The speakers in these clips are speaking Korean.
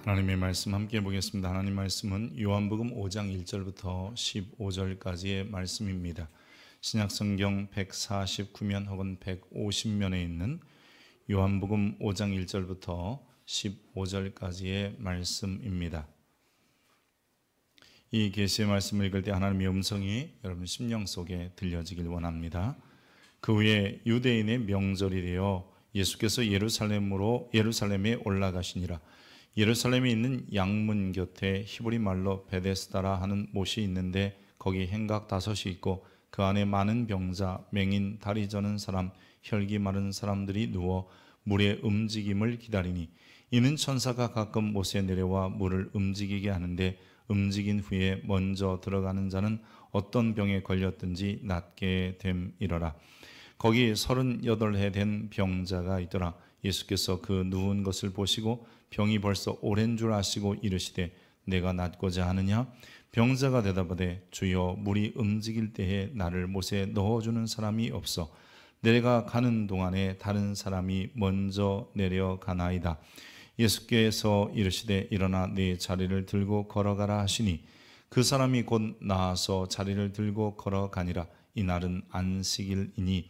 하나님의 말씀 함께 보겠습니다. 하나님 말씀은 요한복음 5장 1절부터 15절까지의 말씀입니다. 신약성경 149면 혹은 150면에 있는 요한복음 5장 1절부터 15절까지의 말씀입니다. 이 계시의 말씀을 읽을 때 하나님의 음성이 여러분 심령 속에 들려지길 원합니다. 그 후에 유대인의 명절이 되어 예수께서 예루살렘에 올라가시니라. 예루살렘에 있는 양문 곁에 히브리 말로 베데스다라 하는 못이 있는데 거기 행각 5이 있고 그 안에 많은 병자, 맹인, 다리 저는 사람, 혈기 마른 사람들이 누워 물의 움직임을 기다리니 이는 천사가 가끔 못에 내려와 물을 움직이게 하는데 움직인 후에 먼저 들어가는 자는 어떤 병에 걸렸든지 낫게 됨이러라. 거기 38해 된 병자가 있더라. 예수께서 그 누운 것을 보시고 병이 벌써 오랜 줄 아시고 이르시되 내가 낫고자 하느냐? 병자가 대답하되 주여 물이 움직일 때에 나를 못에 넣어주는 사람이 없어 내가 가는 동안에 다른 사람이 먼저 내려가나이다. 예수께서 이르시되 일어나 네 자리를 들고 걸어가라 하시니 그 사람이 곧 나아서 자리를 들고 걸어가니라. 이날은 안식일이니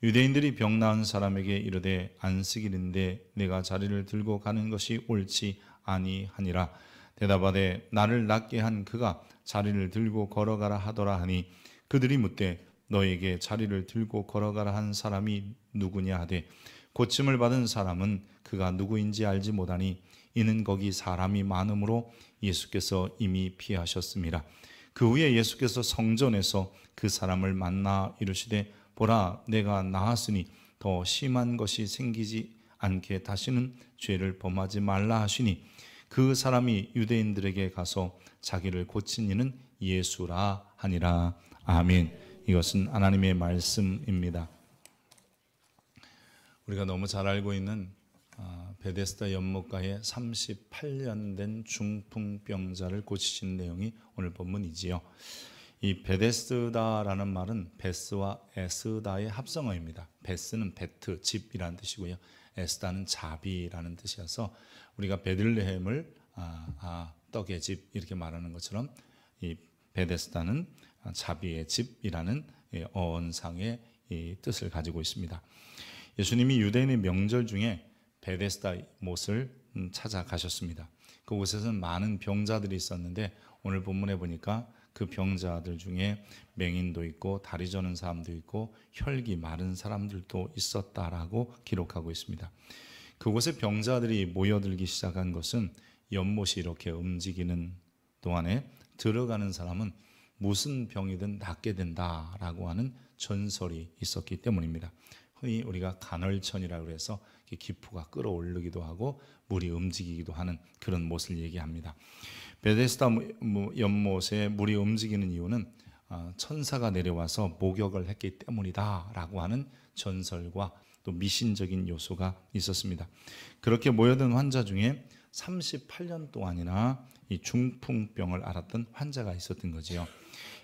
유대인들이 병 나은 사람에게 이르되 안식일인데 내가 자리를 들고 가는 것이 옳지 아니하니라. 대답하되 나를 낫게 한 그가 자리를 들고 걸어가라 하더라 하니 그들이 묻되 너에게 자리를 들고 걸어가라 한 사람이 누구냐 하되 고침을 받은 사람은 그가 누구인지 알지 못하니 이는 거기 사람이 많으므로 예수께서 이미 피하셨습니다. 그 후에 예수께서 성전에서 그 사람을 만나 이르시되 보라 내가 나았으니 더 심한 것이 생기지 않게 다시는 죄를 범하지 말라 하시니 그 사람이 유대인들에게 가서 자기를 고친 이는 예수라 하니라. 아멘. 이것은 하나님의 말씀입니다. 우리가 너무 잘 알고 있는 베데스다 연못가에 38년 된 중풍병자를 고치신 내용이 오늘 본문이지요. 이 베데스다라는 말은 베스와 에스다의 합성어입니다. 베스는 베트, 집이라는 뜻이고요. 에스다는 자비라는 뜻이어서 우리가 베들레헴을 떡의 집 이렇게 말하는 것처럼 이 베데스다는 자비의 집이라는 어원상의 뜻을 가지고 있습니다. 예수님이 유대인의 명절 중에 베데스다 못을 찾아가셨습니다. 그곳에서는 많은 병자들이 있었는데 오늘 본문에 보니까 그 병자들 중에 맹인도 있고 다리 저는 사람도 있고 혈기 마른 사람들도 있었다라고 기록하고 있습니다. 그곳에 병자들이 모여들기 시작한 것은 연못이 이렇게 움직이는 동안에 들어가는 사람은 무슨 병이든 낫게 된다라고 하는 전설이 있었기 때문입니다. 흔히 우리가 간헐천이라고 해서 기포가 끌어오르기도 하고 물이 움직이기도 하는 그런 못을 얘기합니다. 베데스다 연못에 물이 움직이는 이유는 천사가 내려와서 목욕을 했기 때문이다라고 하는 전설과 또 미신적인 요소가 있었습니다. 그렇게 모여든 환자 중에 38년 동안이나 이 중풍병을 앓았던 환자가 있었던 거지요.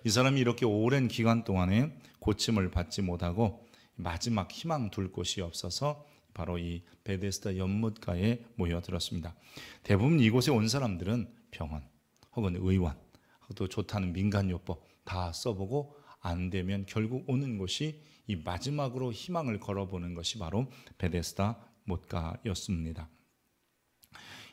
이 사람이 이렇게 오랜 기간 동안에 고침을 받지 못하고 마지막 희망 둘 곳이 없어서 바로 이 베데스다 연못가에 모여들었습니다. 대부분 이곳에 온 사람들은 병원 혹은 의원 또 좋다는 민간요법 다 써보고 안 되면 결국 오는 곳이 이 마지막으로 희망을 걸어보는 것이 바로 베데스다 못가였습니다.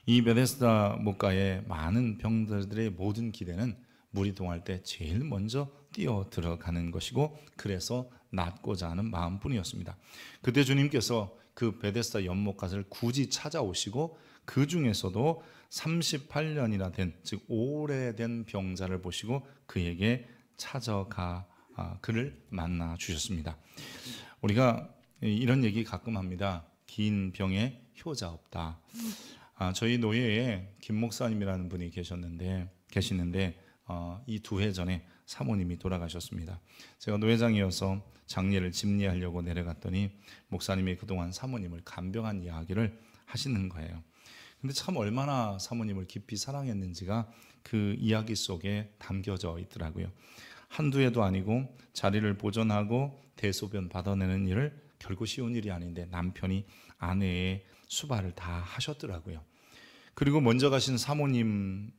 이 베데스다 못가에 많은 병들의 모든 기대는 물이 동할 때 제일 먼저 뛰어 들어가는 것이고 그래서 낫고자 하는 마음뿐이었습니다. 그때 주님께서 그 베데스다 연못가를 굳이 찾아오시고 그 중에서도 38년이나 된, 즉 오래된 병자를 보시고 그에게 찾아가 그를 만나 주셨습니다. 우리가 이런 얘기 가끔 합니다. 긴 병에 효자 없다. 저희 노예에 김 목사님이라는 분이 계시는데 이 2해 전에 사모님이 돌아가셨습니다. 제가 노회장이어서 장례를 집례하려고 내려갔더니 목사님이 그동안 사모님을 간병한 이야기를 하시는 거예요. 근데 참 얼마나 사모님을 깊이 사랑했는지가 그 이야기 속에 담겨져 있더라고요. 한두 해도 아니고 자리를 보존하고 대소변 받아내는 일을 결코 쉬운 일이 아닌데 남편이 아내의 수발을 다 하셨더라고요. 그리고 먼저 가신 사모님을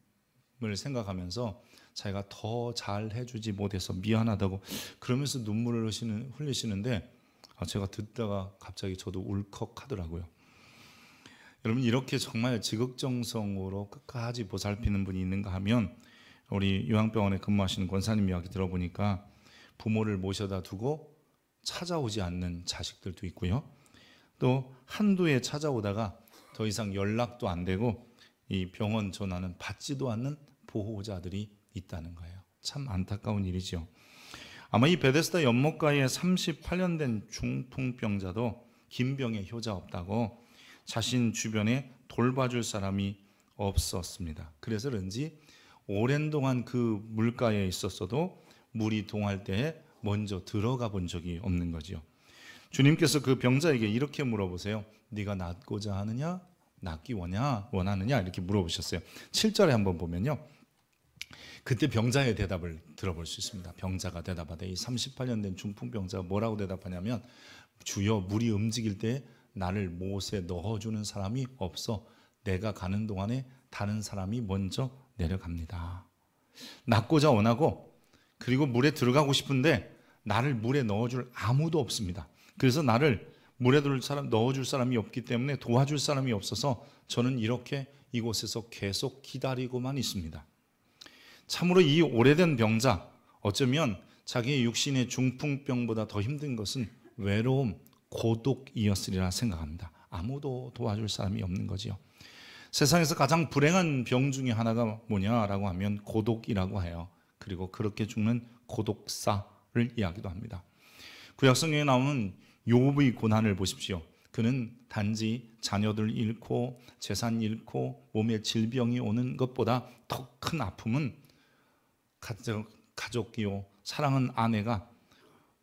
생각하면서 자기가 더 잘 해주지 못해서 미안하다고 그러면서 눈물을 흘리시는데 제가 듣다가 갑자기 저도 울컥하더라고요. 여러분, 이렇게 정말 지극정성으로 끝까지 보살피는 분이 있는가 하면 우리 요양병원에 근무하시는 권사님 이야기 들어보니까 부모를 모셔다 두고 찾아오지 않는 자식들도 있고요. 또 한두 해 찾아오다가 더 이상 연락도 안 되고 이 병원 전화는 받지도 않는 보호자들이 있다는 거예요. 참 안타까운 일이죠. 아마 이 베데스다 연못가에 38년 된 중풍병자도 김병에 효자 없다고 자신 주변에 돌봐줄 사람이 없었습니다. 그래서 그런지 오랜 동안 그 물가에 있었어도 물이 동할 때에 먼저 들어가 본 적이 없는 거죠. 주님께서 그 병자에게 이렇게 물어보세요. 네가 낫고자 하느냐? 낫기 원하느냐? 이렇게 물어보셨어요. 7절에 한번 보면요. 그때 병자의 대답을 들어볼 수 있습니다. 병자가 대답하되, 이 38년 된 중풍병자가 뭐라고 대답하냐면, 주여, 물이 움직일 때 나를 못에 넣어주는 사람이 없어 내가 가는 동안에 다른 사람이 먼저 내려갑니다. 낫고자 원하고 그리고 물에 들어가고 싶은데 나를 물에 넣어줄 아무도 없습니다. 그래서 나를 물에 넣어줄 사람이 없기 때문에 도와줄 사람이 없어서 저는 이렇게 이곳에서 계속 기다리고만 있습니다. 참으로 이 오래된 병자, 어쩌면 자기의 육신의 중풍병보다 더 힘든 것은 외로움, 고독이었으리라 생각합니다. 아무도 도와줄 사람이 없는 거지요. 세상에서 가장 불행한 병 중에 하나가 뭐냐라고 하면 고독이라고 해요. 그리고 그렇게 죽는 고독사를 이야기도 합니다. 구약성경에 나오는 욥의 고난을 보십시오. 그는 단지 자녀들 잃고 재산 잃고 몸에 질병이 오는 것보다 더 큰 아픔은 가족이요 사랑하는 아내가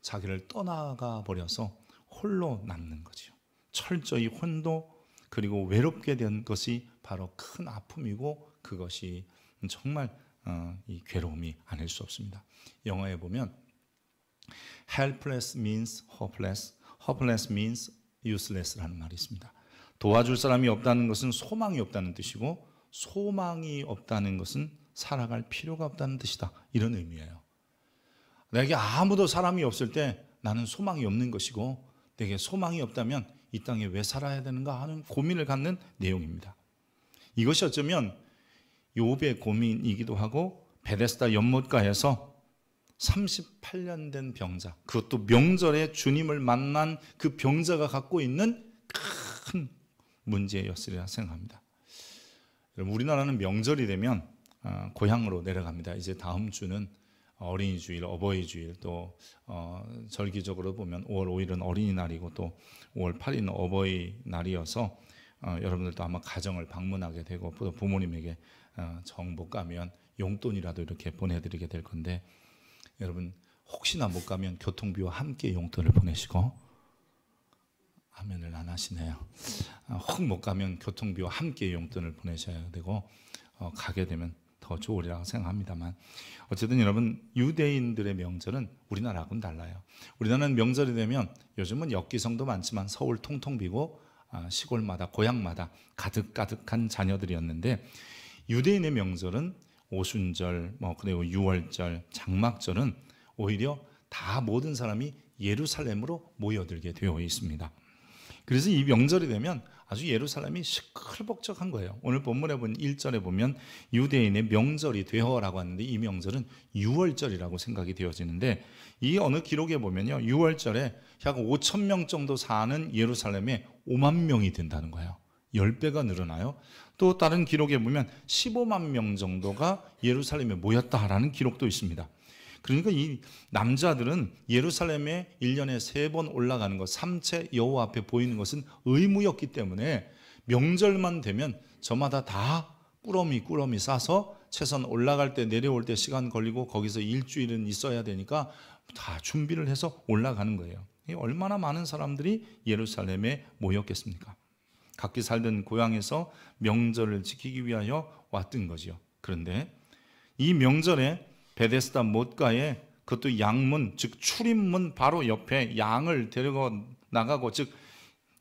자기를 떠나가 버려서 홀로 남는 거죠. 철저히 혼도 그리고 외롭게 된 것이 바로 큰 아픔이고 그것이 정말 이 괴로움이 아닐 수 없습니다. 영어에 보면 helpless means hopeless, hopeless means useless라는 말이 있습니다. 도와줄 사람이 없다는 것은 소망이 없다는 뜻이고 소망이 없다는 것은 살아갈 필요가 없다는 뜻이다. 이런 의미예요. 내게 아무도 사람이 없을 때 나는 소망이 없는 것이고 내게 소망이 없다면 이 땅에 왜 살아야 되는가 하는 고민을 갖는 내용입니다. 이것이 어쩌면 욥의 고민이기도 하고 베데스다 연못가에서 38년 된 병자, 그것도 명절에 주님을 만난 그 병자가 갖고 있는 큰 문제였으리라 생각합니다. 여러분, 우리나라는 명절이 되면 고향으로 내려갑니다. 이제 다음 주는 어린이주일, 어버이주일, 또 절기적으로 보면 5월 5일은 어린이날이고 또 5월 8일은 어버이날이어서 여러분들도 아마 가정을 방문하게 되고 또 부모님에게 정 못 가면 용돈이라도 이렇게 보내드리게 될 건데, 여러분 혹시나 못 가면 교통비와 함께 용돈을 보내시고, 아멘을 안 하시네요. 혹 못 가면 교통비와 함께 용돈을 보내셔야 되고 가게 되면 더 좋으리라고 생각합니다만, 어쨌든 여러분, 유대인들의 명절은 우리나라하고는 달라요. 우리나라는 명절이 되면 요즘은 역기성도 많지만 서울 통통 비고 시골마다 고향마다 가득가득한 자녀들이었는데, 유대인의 명절은 오순절, 그리고 유월절, 장막절은 오히려 다 모든 사람이 예루살렘으로 모여들게 되어 있습니다. 그래서 이 명절이 되면 아주 예루살렘이 시끌벅적한 거예요. 오늘 본문에 본 1절에 보면 유대인의 명절이 되어라고 하는데, 이 명절은 유월절이라고 생각이 되어지는데, 이 어느 기록에 보면요, 유월절에 약 5천 명 정도 사는 예루살렘에 5만 명이 된다는 거예요. 10배가 늘어나요. 또 다른 기록에 보면 15만 명 정도가 예루살렘에 모였다라는 기록도 있습니다. 그러니까 이 남자들은 예루살렘에 1년에 3번 올라가는 것, 삼체 여호와 앞에 보이는 것은 의무였기 때문에 명절만 되면 저마다 다 꾸러미 싸서 최선 올라갈 때 내려올 때 시간 걸리고 거기서 일주일은 있어야 되니까 다 준비를 해서 올라가는 거예요. 얼마나 많은 사람들이 예루살렘에 모였겠습니까? 각기 살던 고향에서 명절을 지키기 위하여 왔던 거죠. 그런데 이 명절에 베데스다 못가에, 그것도 양문, 즉 출입문 바로 옆에 양을 데리고 나가고, 즉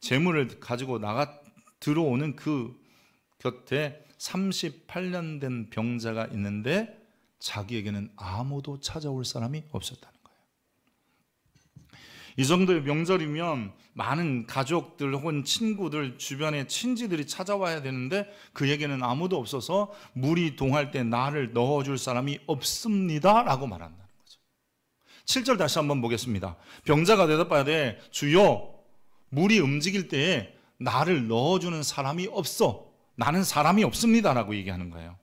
재물을 가지고 들어오는 그 곁에 38년 된 병자가 있는데 자기에게는 아무도 찾아올 사람이 없었다는 거예요. 이 정도의 명절이면 많은 가족들 혹은 친구들, 주변의 친지들이 찾아와야 되는데 그에게는 아무도 없어서 물이 동할 때 나를 넣어줄 사람이 없습니다 라고 말한다는 거죠. 7절 다시 한번 보겠습니다. 병자가 대답하되 주여, 물이 움직일 때에 나를 넣어주는 사람이 없어. 나는 사람이 없습니다 라고 얘기하는 거예요.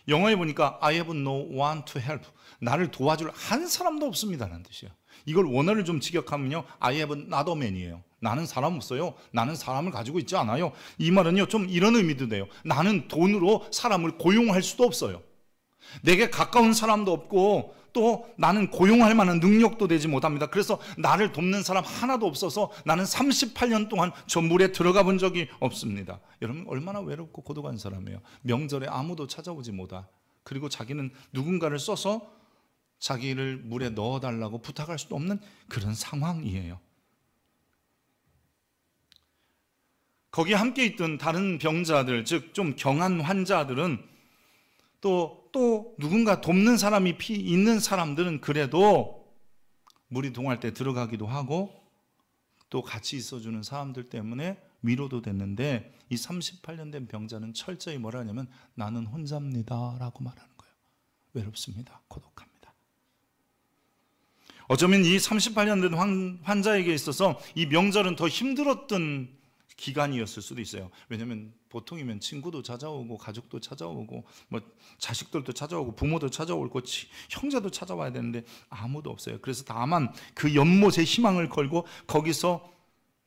영어에 보니까 I have no one to help. 나를 도와줄 한 사람도 없습니다 라는 뜻이에요. 이걸 원어를 좀 직역하면요, I have not a man이에요. 나는 사람 없어요. 나는 사람을 가지고 있지 않아요. 이 말은요, 좀 이런 의미도 돼요. 나는 돈으로 사람을 고용할 수도 없어요. 내게 가까운 사람도 없고 또 나는 고용할 만한 능력도 되지 못합니다. 그래서 나를 돕는 사람 하나도 없어서 나는 38년 동안 저 물에 들어가 본 적이 없습니다. 여러분 얼마나 외롭고 고독한 사람이에요. 명절에 아무도 찾아오지 못하. 그리고 자기는 누군가를 써서 자기를 물에 넣어달라고 부탁할 수도 없는 그런 상황이에요. 거기에 함께 있던 다른 병자들, 즉 좀 경한 환자들은 또 누군가 돕는 사람이 있는 사람들은 그래도 물이 동할 때 들어가기도 하고 또 같이 있어주는 사람들 때문에 위로도 됐는데 이 38년 된 병자는 철저히 뭐라 하냐면 나는 혼자입니다 라고 말하는 거예요. 외롭습니다. 고독합니다. 어쩌면 이 38년 된 환자에게 있어서 이 명절은 더 힘들었던 기간이었을 수도 있어요. 왜냐하면 보통이면 친구도 찾아오고 가족도 찾아오고 뭐 자식들도 찾아오고 부모도 찾아오고 형제도 찾아와야 되는데 아무도 없어요. 그래서 다만 그 연못에 희망을 걸고 거기서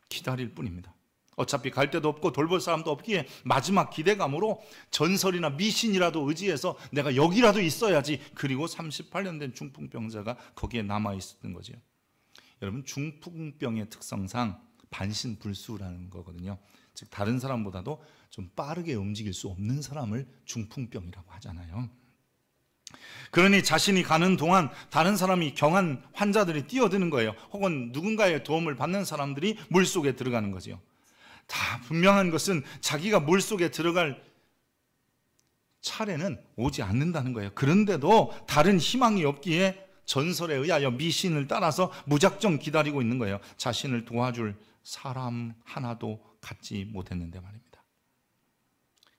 기다릴 뿐입니다. 어차피 갈 데도 없고 돌볼 사람도 없기에 마지막 기대감으로 전설이나 미신이라도 의지해서 내가 여기라도 있어야지. 그리고 38년 된 중풍병자가 거기에 남아 있었던 거죠. 여러분 중풍병의 특성상 반신불수라는 거거든요. 즉 다른 사람보다도 좀 빠르게 움직일 수 없는 사람을 중풍병이라고 하잖아요. 그러니 자신이 가는 동안 다른 사람이 경한 환자들이 뛰어드는 거예요. 혹은 누군가의 도움을 받는 사람들이 물속에 들어가는 거죠. 다 분명한 것은 자기가 물속에 들어갈 차례는 오지 않는다는 거예요. 그런데도 다른 희망이 없기에 전설에 의하여 미신을 따라서 무작정 기다리고 있는 거예요. 자신을 도와줄 사람 하나도 갖지 못했는데 말입니다.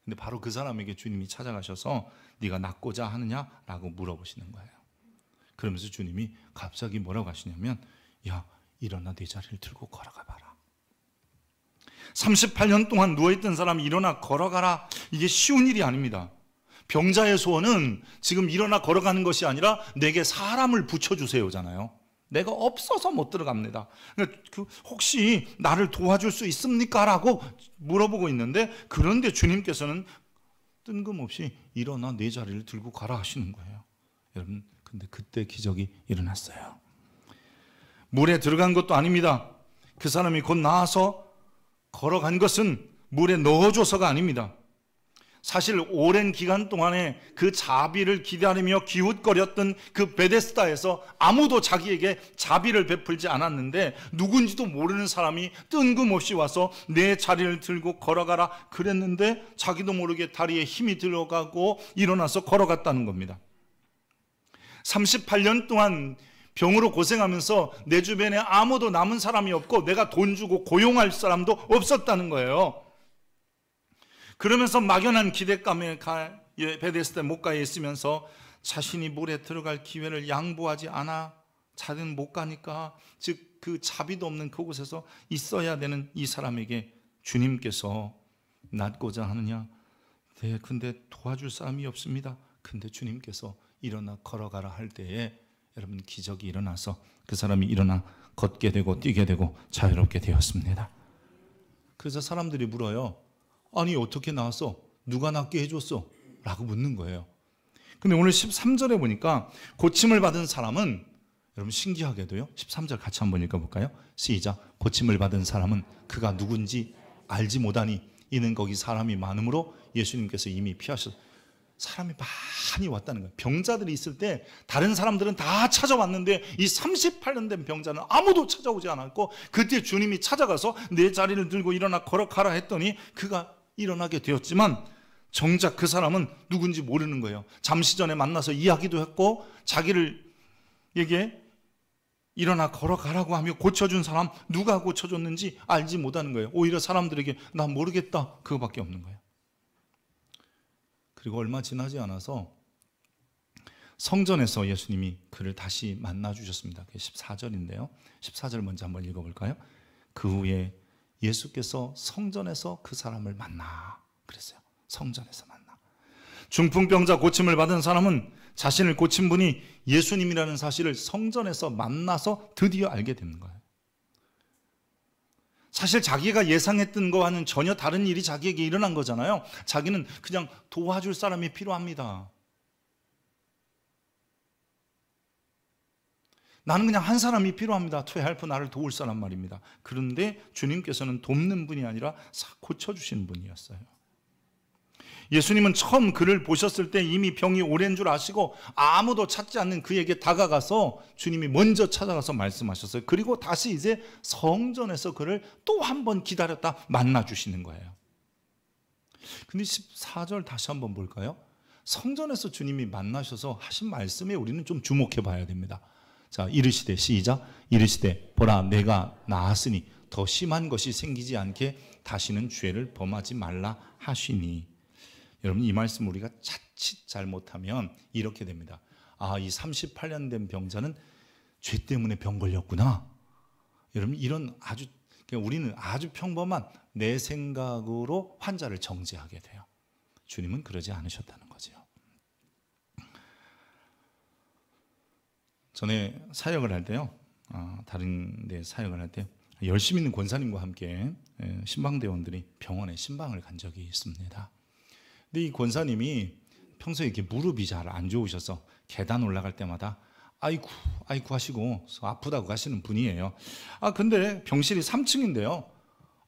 근데 바로 그 사람에게 주님이 찾아가셔서 네가 낫고자 하느냐라고 물어보시는 거예요. 그러면서 주님이 갑자기 뭐라고 하시냐면 야, 일어나 네 자리를 들고 걸어가 봐라. 38년 동안 누워있던 사람이 일어나 걸어가라. 이게 쉬운 일이 아닙니다. 병자의 소원은 지금 일어나 걸어가는 것이 아니라 내게 사람을 붙여주세요잖아요. 내가 없어서 못 들어갑니다. 혹시 나를 도와줄 수 있습니까? 라고 물어보고 있는데 그런데 주님께서는 뜬금없이 일어나 네 자리를 들고 가라 하시는 거예요. 여러분 근데 그때 기적이 일어났어요. 물에 들어간 것도 아닙니다. 그 사람이 곧 나와서 걸어간 것은 물에 넣어줘서가 아닙니다. 사실 오랜 기간 동안에 그 자비를 기다리며 기웃거렸던 그 베데스다에서 아무도 자기에게 자비를 베풀지 않았는데 누군지도 모르는 사람이 뜬금없이 와서 내 자리를 들고 걸어가라 그랬는데 자기도 모르게 다리에 힘이 들어가고 일어나서 걸어갔다는 겁니다. 38년 동안 병으로 고생하면서 내 주변에 아무도 남은 사람이 없고 내가 돈 주고 고용할 사람도 없었다는 거예요. 그러면서 막연한 기대감에 베데스다 못가에 있으면서 자신이 물에 들어갈 기회를 양보하지 않아 자기는 못 가니까 즉 그 자비도 없는 그곳에서 있어야 되는 이 사람에게 주님께서 낫고자 하느냐? 네, 근데 도와줄 사람이 없습니다. 근데 주님께서 일어나 걸어가라 할 때에 여러분 기적이 일어나서 그 사람이 일어나 걷게 되고 뛰게 되고 자유롭게 되었습니다. 그래서 사람들이 물어요. 아니 어떻게 나왔어? 누가 낫게 해줬어? 라고 묻는 거예요. 근데 오늘 13절에 보니까 고침을 받은 사람은 여러분 신기하게도요 13절 같이 한번 읽어볼까요? 시작. 고침을 받은 사람은 그가 누군지 알지 못하니 이는 거기 사람이 많음으로 예수님께서 이미 피하셨어요. 사람이 많이 왔다는 거예요. 병자들이 있을 때 다른 사람들은 다 찾아왔는데 이 38년 된 병자는 아무도 찾아오지 않았고 그때 주님이 찾아가서 내 자리를 들고 일어나 걸어가라 했더니 그가 일어나게 되었지만 정작 그 사람은 누군지 모르는 거예요. 잠시 전에 만나서 이야기도 했고 자기에게 일어나 걸어가라고 하며 고쳐준 사람 누가 고쳐줬는지 알지 못하는 거예요. 오히려 사람들에게 나 모르겠다 그거밖에 없는 거예요. 그리고 얼마 지나지 않아서 성전에서 예수님이 그를 다시 만나 주셨습니다. 그게 14절인데요 14절 먼저 한번 읽어볼까요? 그 후에 예수께서 성전에서 그 사람을 만나 그랬어요. 성전에서 만나. 중풍병자 고침을 받은 사람은 자신을 고친 분이 예수님이라는 사실을 성전에서 만나서 드디어 알게 되는 거예요. 사실 자기가 예상했던 거와는 전혀 다른 일이 자기에게 일어난 거잖아요. 자기는 그냥 도와줄 사람이 필요합니다. 나는 그냥 한 사람이 필요합니다. To help, 나를 도울 사람 말입니다. 그런데 주님께서는 돕는 분이 아니라 고쳐주시는 분이었어요. 예수님은 처음 그를 보셨을 때 이미 병이 오랜 줄 아시고 아무도 찾지 않는 그에게 다가가서 주님이 먼저 찾아가서 말씀하셨어요. 그리고 다시 이제 성전에서 그를 또 한 번 기다렸다 만나 주시는 거예요. 근데 14절 다시 한번 볼까요? 성전에서 주님이 만나셔서 하신 말씀에 우리는 좀 주목해 봐야 됩니다. 자, 이르시되 시작. 이르시되 보라 내가 나았으니 더 심한 것이 생기지 않게 다시는 죄를 범하지 말라 하시니. 여러분 이 말씀 우리가 자칫 잘못하면 이렇게 됩니다. 아, 이 38년 된 병자는 죄 때문에 병 걸렸구나. 여러분 이런 우리는 아주 평범한 내 생각으로 환자를 정죄하게 돼요. 주님은 그러지 않으셨다는 거죠. 전에 사역을 할 때요, 다른 데 사역을 할 때 열심히 있는 권사님과 함께 신방대원들이 병원에 신방을 간 적이 있습니다. 근데 이 권사님이 평소에 이렇게 무릎이 잘 안 좋으셔서 계단 올라갈 때마다 아이쿠 하시고 아프다고 가시는 분이에요. 근데 병실이 3층인데요.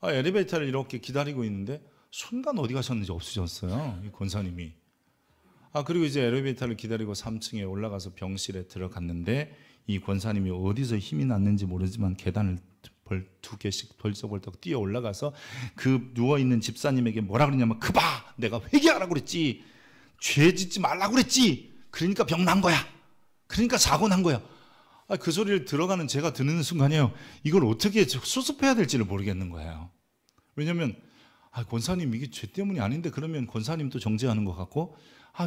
엘리베이터를 이렇게 기다리고 있는데 순간 어디 가셨는지 없으셨어요. 이 권사님이. 그리고 이제 엘리베이터를 기다리고 3층에 올라가서 병실에 들어갔는데 이 권사님이 어디서 힘이 났는지 모르지만 계단을 두 개씩 벌떡벌떡 뛰어 올라가서 그 누워있는 집사님에게 뭐라 그러냐면 그봐 내가 회개하라고 그랬지, 죄 짓지 말라고 그랬지, 그러니까 병 난 거야, 그러니까 사고 난 거야. 그 소리를 들어가는 제가 듣는 순간에요, 이걸 어떻게 수습해야 될지를 모르겠는 거예요. 왜냐하면 권사님 이게 죄 때문이 아닌데 그러면 권사님도 정죄하는 것 같고,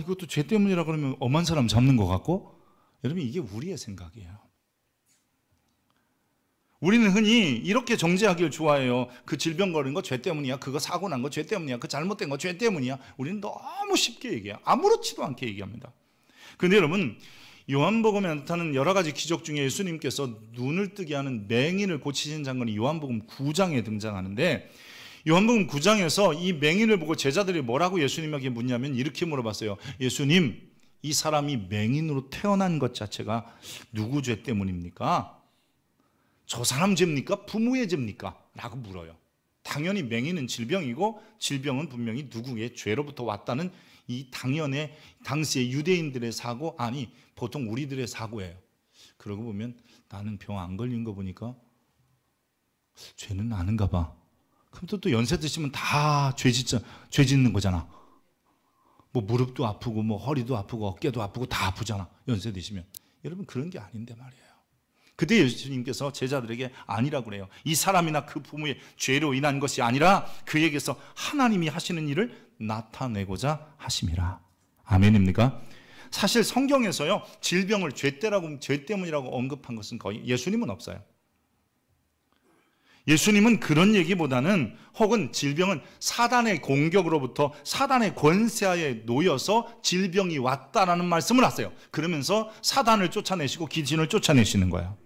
이것도 죄 때문이라 그러면 엄한 사람 잡는 것 같고. 여러분 이게 우리의 생각이에요. 우리는 흔히 이렇게 정죄하기를 좋아해요. 그 질병 걸린 거 죄 때문이야, 그거 사고 난 거 죄 때문이야, 그 잘못된 거 죄 때문이야. 우리는 너무 쉽게 얘기해요. 아무렇지도 않게 얘기합니다. 그런데 여러분 요한복음에 나타나는 여러 가지 기적 중에 예수님께서 눈을 뜨게 하는 맹인을 고치신 장면이 요한복음 9장에 등장하는데, 요한복음 9장에서 이 맹인을 보고 제자들이 뭐라고 예수님에게 묻냐면 이렇게 물어봤어요. 예수님, 이 사람이 맹인으로 태어난 것 자체가 누구 죄 때문입니까? 저 사람 죄입니까? 부모의 죄입니까? 라고 물어요. 당연히 맹인은 질병이고 질병은 분명히 누구의 죄로부터 왔다는 이 당연의 당시의 유대인들의 사고, 아니 보통 우리들의 사고예요. 그러고 보면 나는 병 안 걸린 거 보니까 죄는 아는가 봐. 그럼 또 연세 드시면 다 죄 짓는 거잖아. 뭐 무릎도 아프고 뭐 허리도 아프고 어깨도 아프고 다 아프잖아, 연세 드시면. 여러분 그런 게 아닌데 말이에요. 그때 예수님께서 제자들에게 아니라고 그래요. 이 사람이나 그 부모의 죄로 인한 것이 아니라 그에게서 하나님이 하시는 일을 나타내고자 하심이라. 아멘입니까? 사실 성경에서요 질병을 죄 때문이라고 언급한 것은 거의 예수님은 없어요. 예수님은 그런 얘기보다는, 혹은 질병은 사단의 공격으로부터 사단의 권세하에 놓여서 질병이 왔다라는 말씀을 하세요. 그러면서 사단을 쫓아내시고 귀신을 쫓아내시는 거예요.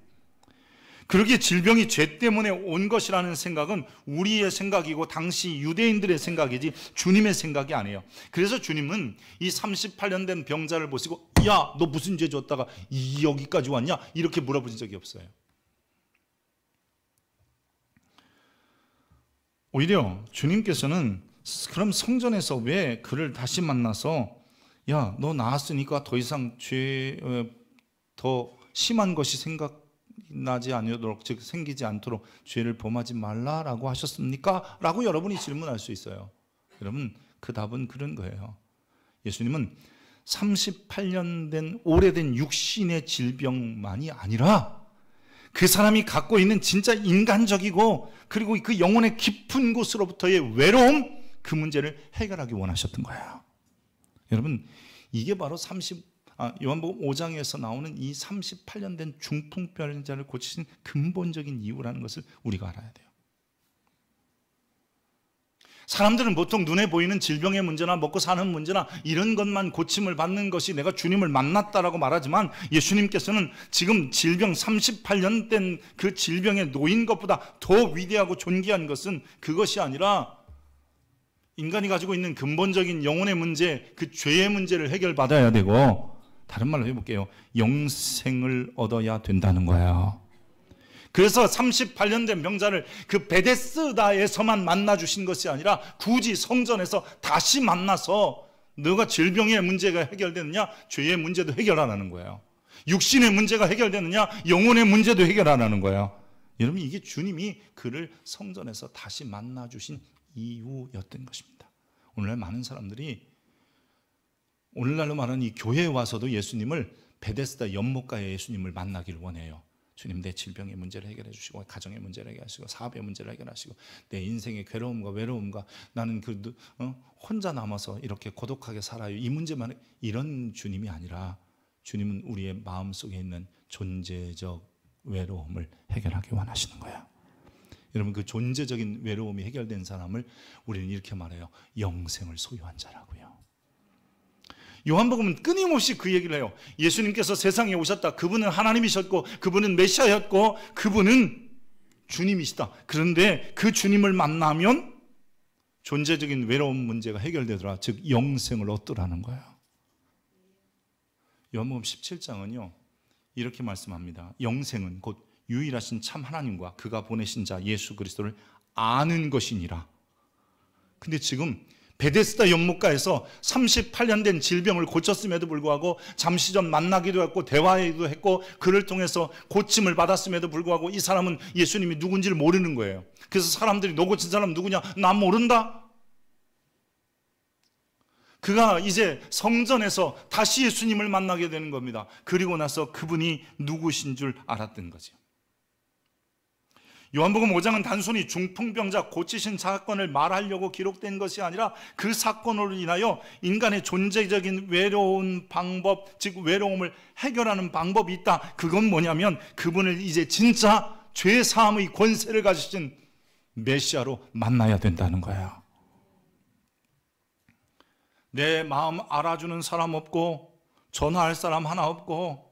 그러기에 질병이 죄 때문에 온 것이라는 생각은 우리의 생각이고 당시 유대인들의 생각이지 주님의 생각이 아니에요. 그래서 주님은 이 38년 된 병자를 보시고 야, 너 무슨 죄 졌다가 여기까지 왔냐? 이렇게 물어보신 적이 없어요. 오히려 주님께서는 그럼 성전에서 왜 그를 다시 만나서 야, 너 나았으니까 더 이상 더 심한 것이 생각나지 않도록, 즉 생기지 않도록 죄를 범하지 말라라고 하셨습니까? 라고 여러분이 질문할 수 있어요. 여러분, 그 답은 그런 거예요. 예수님은 38년 된 오래된 육신의 질병만이 아니라 그 사람이 갖고 있는 진짜 인간적이고 그리고 그 영혼의 깊은 곳으로부터의 외로움, 그 문제를 해결하기 원하셨던 거예요. 여러분, 이게 바로 요한복음 5장에서 나오는 이 38년 된 중풍병자를 고치신 근본적인 이유라는 것을 우리가 알아야 돼요. 사람들은 보통 눈에 보이는 질병의 문제나 먹고 사는 문제나 이런 것만 고침을 받는 것이 내가 주님을 만났다라고 말하지만, 예수님께서는 지금 질병 38년 된 그 질병에 놓인 것보다 더 위대하고 존귀한 것은 그것이 아니라 인간이 가지고 있는 근본적인 영혼의 문제, 그 죄의 문제를 해결받아야 되고, 다른 말로 해볼게요. 영생을 얻어야 된다는 거예요. 그래서 38년 된 병자를 그 베데스다에서만 만나주신 것이 아니라 굳이 성전에서 다시 만나서 너가 질병의 문제가 해결되느냐, 죄의 문제도 해결하라는 거예요. 육신의 문제가 해결되느냐, 영혼의 문제도 해결하라는 거예요. 여러분, 이게 주님이 그를 성전에서 다시 만나주신 이유였던 것입니다. 오늘날 많은 사람들이 오늘날로 말하는 이 교회에 와서도 예수님을 베데스다 연못가에 예수님을 만나기를 원해요. 주님, 내 질병의 문제를 해결해 주시고, 가정의 문제를 해결하시고, 사업의 문제를 해결하시고, 내 인생의 괴로움과 외로움과 나는 혼자 남아서 이렇게 고독하게 살아요, 이 문제만, 이런 주님이 아니라 주님은 우리의 마음속에 있는 존재적 외로움을 해결하기 원하시는 거예요. 여러분, 그 존재적인 외로움이 해결된 사람을 우리는 이렇게 말해요. 영생을 소유한 자라고요. 요한복음은 끊임없이 그 얘기를 해요. 예수님께서 세상에 오셨다. 그분은 하나님이셨고, 그분은 메시아였고, 그분은 주님이시다. 그런데 그 주님을 만나면 존재적인 외로움 문제가 해결되더라. 즉 영생을 얻더라는 거예요. 요한복음 17장은요 이렇게 말씀합니다. 영생은 곧 유일하신 참 하나님과 그가 보내신 자 예수 그리스도를 아는 것이니라. 근데 지금 베데스다 연못가에서 38년 된 질병을 고쳤음에도 불구하고, 잠시 전 만나기도 했고 대화도 했고 그를 통해서 고침을 받았음에도 불구하고 이 사람은 예수님이 누군지를 모르는 거예요. 그래서 사람들이 너 고친 사람 누구냐? 난 모른다. 그가 이제 성전에서 다시 예수님을 만나게 되는 겁니다. 그리고 나서 그분이 누구신 줄 알았던 거죠. 요한복음 5장은 단순히 중풍병자 고치신 사건을 말하려고 기록된 것이 아니라 그 사건으로 인하여 인간의 존재적인 외로운 방법, 즉 외로움을 해결하는 방법이 있다. 그건 뭐냐면 그분을 이제 진짜 죄 사함의 권세를 가지신 메시아로 만나야 된다는 거예요. 내 마음 알아주는 사람 없고 전화할 사람 하나 없고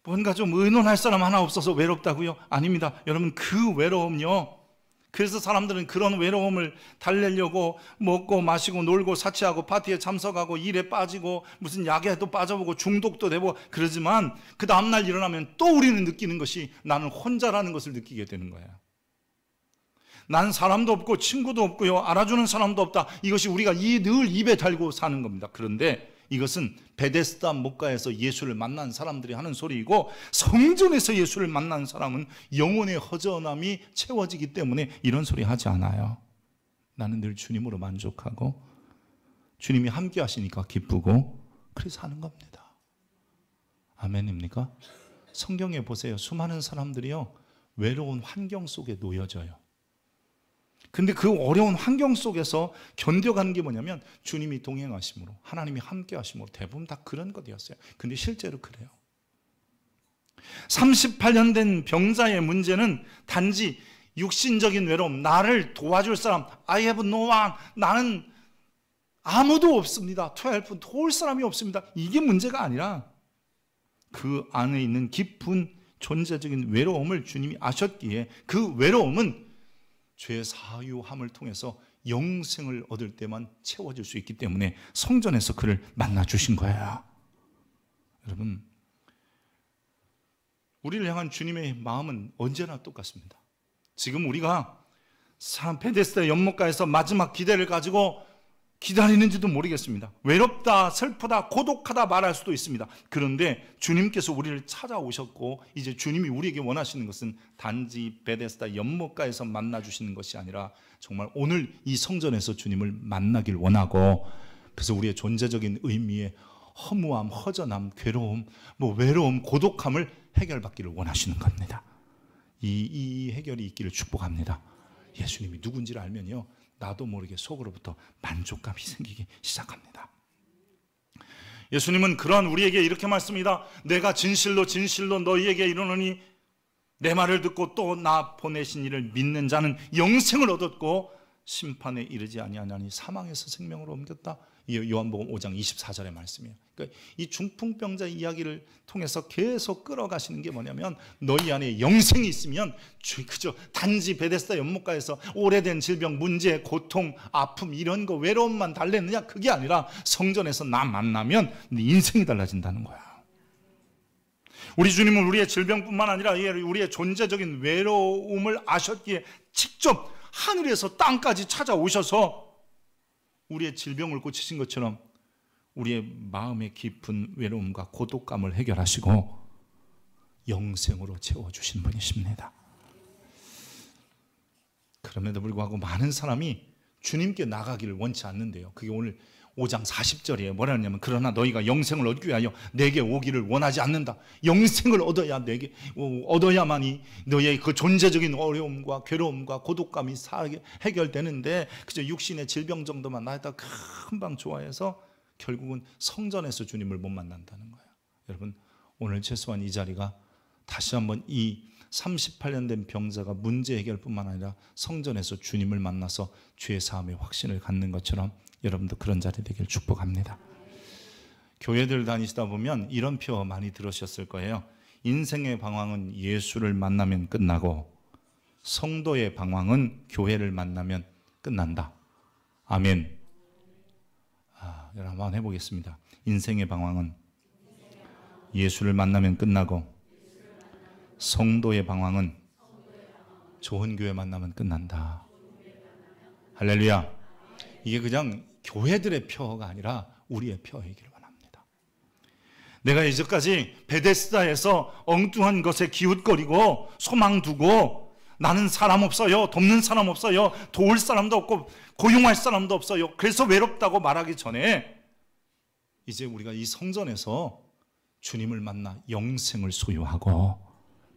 뭔가 좀 의논할 사람 하나 없어서 외롭다고요? 아닙니다. 여러분, 그 외로움요, 그래서 사람들은 그런 외로움을 달래려고 먹고 마시고 놀고 사치하고 파티에 참석하고 일에 빠지고 무슨 약에도 빠져보고 중독도 되고 그러지만 그 다음날 일어나면 또 우리는 느끼는 것이 나는 혼자라는 것을 느끼게 되는 거예요. 난 사람도 없고 친구도 없고요, 알아주는 사람도 없다. 이것이 우리가 늘 입에 달고 사는 겁니다. 그런데 이것은 베데스다 못가에서 예수를 만난 사람들이 하는 소리이고, 성전에서 예수를 만난 사람은 영혼의 허전함이 채워지기 때문에 이런 소리 하지 않아요. 나는 늘 주님으로 만족하고 주님이 함께 하시니까 기쁘고 그래서 하는 겁니다. 아멘입니까? 성경에 보세요. 수많은 사람들이요 외로운 환경 속에 놓여져요. 근데 그 어려운 환경 속에서 견뎌가는 게 뭐냐면 주님이 동행하심으로, 하나님이 함께 하심으로, 대부분 다 그런 것이었어요. 근데 실제로 그래요. 38년 된 병자의 문제는 단지 육신적인 외로움, 나를 도와줄 사람, I have no one, 나는 아무도 없습니다, to help, 도울 사람이 없습니다, 이게 문제가 아니라 그 안에 있는 깊은 존재적인 외로움을 주님이 아셨기에 그 외로움은 죄의 사유함을 통해서 영생을 얻을 때만 채워질 수 있기 때문에 성전에서 그를 만나주신 거예요. 여러분, 우리를 향한 주님의 마음은 언제나 똑같습니다. 지금 우리가 베데스다 연못가에서 마지막 기대를 가지고 기다리는지도 모르겠습니다. 외롭다, 슬프다, 고독하다 말할 수도 있습니다. 그런데 주님께서 우리를 찾아오셨고 이제 주님이 우리에게 원하시는 것은 단지 베데스다 연못가에서 만나주시는 것이 아니라 정말 오늘 이 성전에서 주님을 만나길 원하고, 그래서 우리의 존재적인 의미의 허무함, 허전함, 괴로움, 외로움, 고독함을 해결받기를 원하시는 겁니다. 이 해결이 있기를 축복합니다. 예수님이 누군지를 알면요, 나도 모르게 속으로부터 만족감이 생기기 시작합니다. 예수님은 그러한 우리에게 이렇게 말씀합니다. 내가 진실로 진실로 너희에게 이르노니 내 말을 듣고 또 나 보내신 이를 믿는 자는 영생을 얻었고 심판에 이르지 아니하나니 사망에서 생명으로 옮겼다. 이 요한복음 5장 24절의 말씀이에요. 그러니까 이 중풍병자 이야기를 통해서 계속 끌어가시는 게 뭐냐면, 너희 안에 영생이 있으면 그저 단지 베데스다 연못가에서 오래된 질병, 문제, 고통, 아픔 이런 거 외로움만 달랬느냐, 그게 아니라 성전에서 나 만나면 네 인생이 달라진다는 거야. 우리 주님은 우리의 질병뿐만 아니라 우리의 존재적인 외로움을 아셨기에 직접 하늘에서 땅까지 찾아오셔서 우리의 질병을 고치신 것처럼 우리의 마음의 깊은 외로움과 고독감을 해결하시고 영생으로 채워주신 분이십니다. 그럼에도 불구하고 많은 사람이 주님께 나가기를 원치 않는데요, 그게 오늘 5장 40절이에요. 뭐라 하냐면, 그러나 너희가 영생을 얻기 위하여 내게 오기를 원하지 않는다. 영생을 얻어야만이 너희의 그 존재적인 어려움과 괴로움과 고독감이 해결되는데, 그저 육신의 질병 정도만 나에다 금방 좋아해서 결국은 성전에서 주님을 못 만난다는 거예요. 여러분, 오늘 최소한 이 자리가 다시 한번 이 38년 된 병자가 문제 해결뿐만 아니라 성전에서 주님을 만나서 죄 사함의 확신을 갖는 것처럼 여러분도 그런 자리 되길 축복합니다. 교회들 다니시다 보면 이런 표 많이 들으셨을 거예요. 인생의 방황은 예수를 만나면 끝나고 성도의 방황은 교회를 만나면 끝난다. 아멘. 여러분 한번 해보겠습니다. 인생의 방황은 예수를 만나면 끝나고 성도의 방황은 좋은 교회 만나면 끝난다. 할렐루야. 이게 그냥 교회들의 표가 아니라 우리의 표이기를 원합니다. 내가 이제까지 베데스다에서 엉뚱한 것에 기웃거리고 소망 두고 나는 사람 없어요, 돕는 사람 없어요, 도울 사람도 없고 고용할 사람도 없어요, 그래서 외롭다고 말하기 전에 이제 우리가 이 성전에서 주님을 만나 영생을 소유하고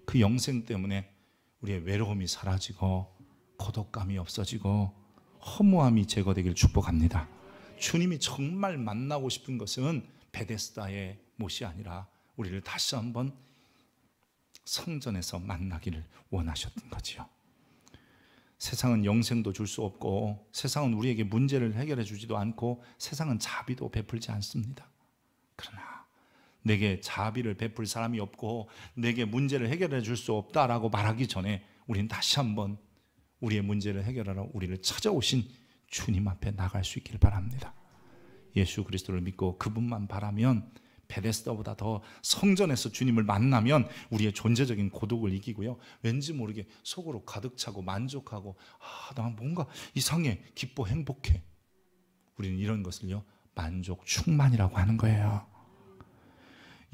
그 영생 때문에 우리의 외로움이 사라지고 고독감이 없어지고 허무함이 제거되길 축복합니다. 주님이 정말 만나고 싶은 것은 베데스다의 못이 아니라 우리를 다시 한번 성전에서 만나기를 원하셨던 거지요. 세상은 영생도 줄 수 없고 세상은 우리에게 문제를 해결해 주지도 않고 세상은 자비도 베풀지 않습니다. 그러나 내게 자비를 베풀 사람이 없고 내게 문제를 해결해 줄 수 없다라고 말하기 전에 우리는 다시 한번 우리의 문제를 해결하러 우리를 찾아오신 주님 앞에 나갈 수 있길 바랍니다. 예수 그리스도를 믿고 그분만 바라면 베데스다보다 더 성전에서 주님을 만나면 우리의 존재적인 고독을 이기고요, 왠지 모르게 속으로 가득 차고 만족하고 나 뭔가 이상해, 기뻐, 행복해. 우리는 이런 것을요 만족 충만이라고 하는 거예요.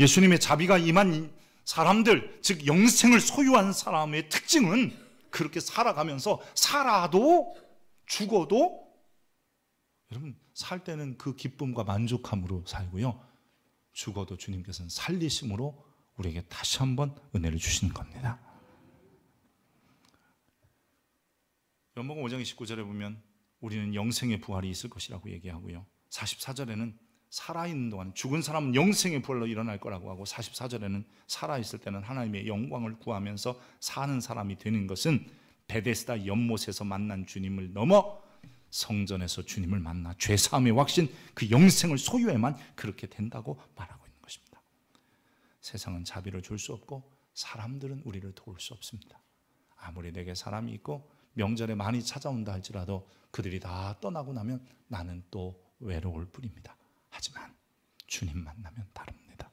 예수님의 자비가 임한 사람들, 즉 영생을 소유한 사람의 특징은 그렇게 살아가면서 살아도 죽어도 여러분 살 때는 그 기쁨과 만족함으로 살고요, 죽어도 주님께서는 살리심으로 우리에게 다시 한번 은혜를 주시는 겁니다. 요한복음 5장 29절에 보면 우리는 영생의 부활이 있을 것이라고 얘기하고요, 44절에는 살아있는 동안 죽은 사람은 영생의 부활로 일어날 거라고 하고 44절에는 살아있을 때는 하나님의 영광을 구하면서 사는 사람이 되는 것은 베데스다 연못에서 만난 주님을 넘어 성전에서 주님을 만나 죄사함의 확신, 그 영생을 소유해만 그렇게 된다고 말하고 있는 것입니다. 세상은 자비를 줄 수 없고 사람들은 우리를 도울 수 없습니다. 아무리 내게 사람이 있고 명절에 많이 찾아온다 할지라도 그들이 다 떠나고 나면 나는 또 외로울 뿐입니다. 하지만 주님 만나면 다릅니다.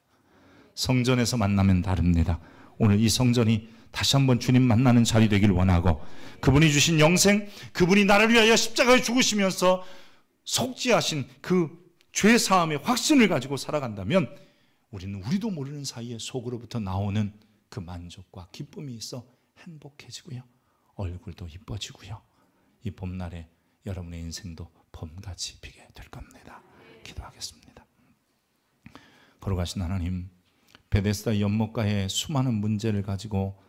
성전에서 만나면 다릅니다. 오늘 이 성전이 다시 한번 주님 만나는 자리 되길 원하고, 그분이 주신 영생, 그분이 나를 위하여 십자가에 죽으시면서 속죄하신 그 죄사함의 확신을 가지고 살아간다면 우리는 우리도 모르는 사이에 속으로부터 나오는 그 만족과 기쁨이 있어 행복해지고요, 얼굴도 이뻐지고요, 이 봄날에 여러분의 인생도 봄같이 피게 될 겁니다. 기도하겠습니다. 거룩하신 하나님, 베데스다 연못가의 수많은 문제를 가지고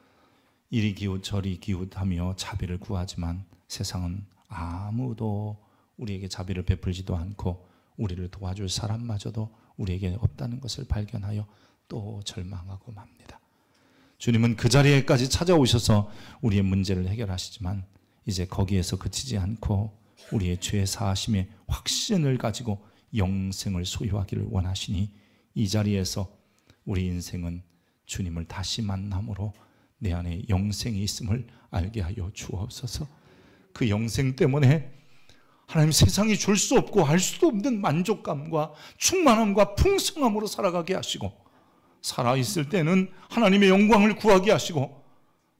이리 기웃 저리 기웃하며 자비를 구하지만 세상은 아무도 우리에게 자비를 베풀지도 않고 우리를 도와줄 사람마저도 우리에게 없다는 것을 발견하여 또 절망하고 맙니다. 주님은 그 자리에까지 찾아오셔서 우리의 문제를 해결하시지만 이제 거기에서 그치지 않고 우리의 죄 사하심의 확신을 가지고 영생을 소유하기를 원하시니 이 자리에서 우리 인생은 주님을 다시 만남으로 내 안에 영생이 있음을 알게 하여 주옵소서. 그 영생 때문에 하나님 세상이 줄 수 없고 알 수도 없는 만족감과 충만함과 풍성함으로 살아가게 하시고, 살아있을 때는 하나님의 영광을 구하게 하시고,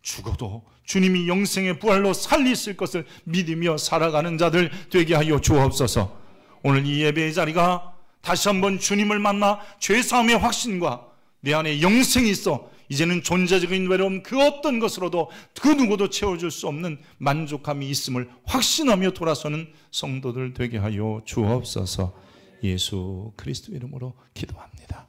죽어도 주님이 영생의 부활로 살리실 것을 믿으며 살아가는 자들 되게 하여 주옵소서. 오늘 이 예배의 자리가 다시 한번 주님을 만나 죄사함의 확신과 내 안에 영생이 있어 이제는 존재적인 외로움 그 어떤 것으로도 그 누구도 채워줄 수 없는 만족감이 있음을 확신하며 돌아서는 성도들 되게 하여 주옵소서. 예수 그리스도 이름으로 기도합니다.